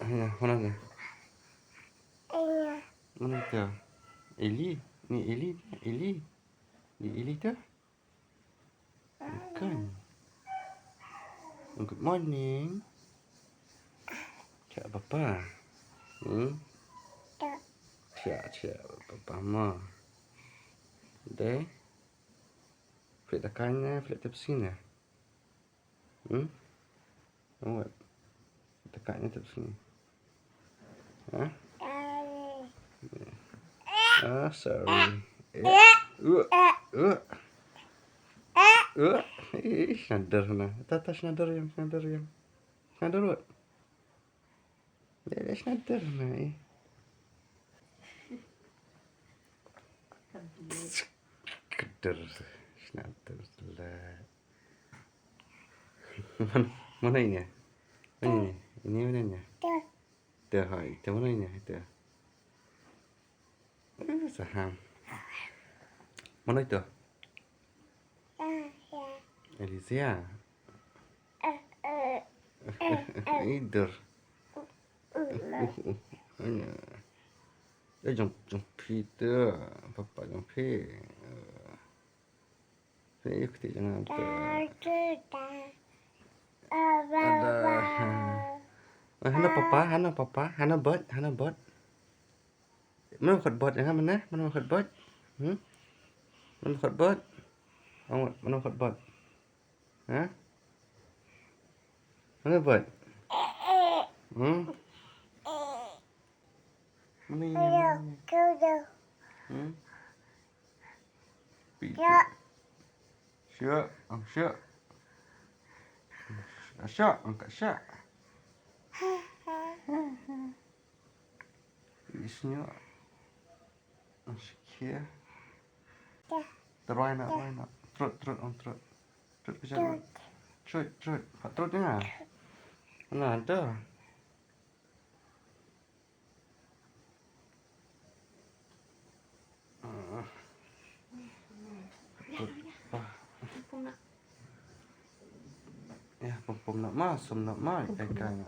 Mana ni? Mana tu? Eli? Ni Eli? Eli? Ni Eli tu? Bukan. Good morning. Cakap apa? Cakap apa ma? Deh. Flik tekannya, flik tepi sini. Awak. Tekannya tepi sini. Hah? Sorry. Nadar na. Tatas nadar yang. Nadar wat. Dia nadar na Kedar. Nadar lah. Mana ini? Mana ini? Ini mana ini? Itu hai. Itu mana ini? Itu. Saham. Mana itu? Elisia. Tidur. Jom Peter. Papa jom Peter. Saya ikut jangan tu. Hana papa. Hana bot. Mana bot yang mana? Mana bot? Mana bot? Mana bot? Hah? Mana bot? Mana ini? Syak. Angkat syak. Isinya. Sekian. Teruai nak. Trut. Trut kejar. Trut. Trut dengar. Mana ada? Ya, pom nak masuk nak mai ikan.